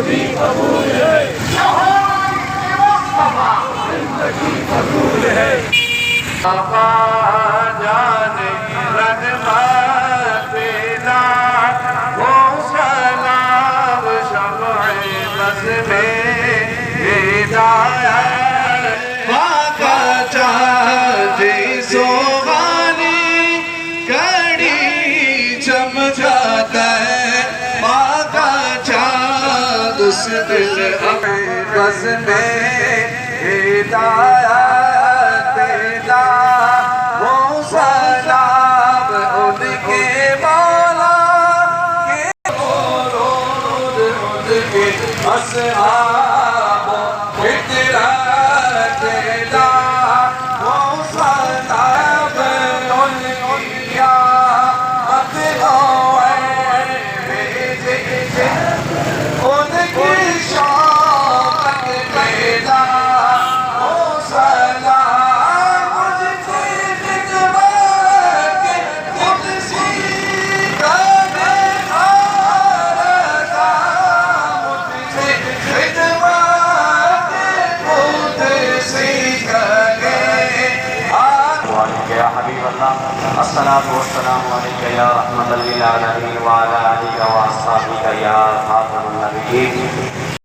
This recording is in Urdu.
بھی قبول ہے، زندگی قبول ہے۔ آقا جان رحمت پیدا ہو سلام شمع بس میں ہدایت آقا چاند سوغانی کڑی چمکاتا ہے آقا چاند اس دل بس میں ہدایت پیدا ہو سلام ان کے مولا کے درود ان کے اصحاب فطرت پیدا ہو سلام ان کی آمد ہوئے بھیجے ان کی شوقت پیدا ہو سلام مجھ سے خدمت کے قدسی کرنے آرزا مجھ سے خدمت کے قدسی کرنے وعليك يا حبيب الله الصلاة والسلام عليك يا رحمة للعالمين وعلى آلك وأصحابك يا خاتم النبيين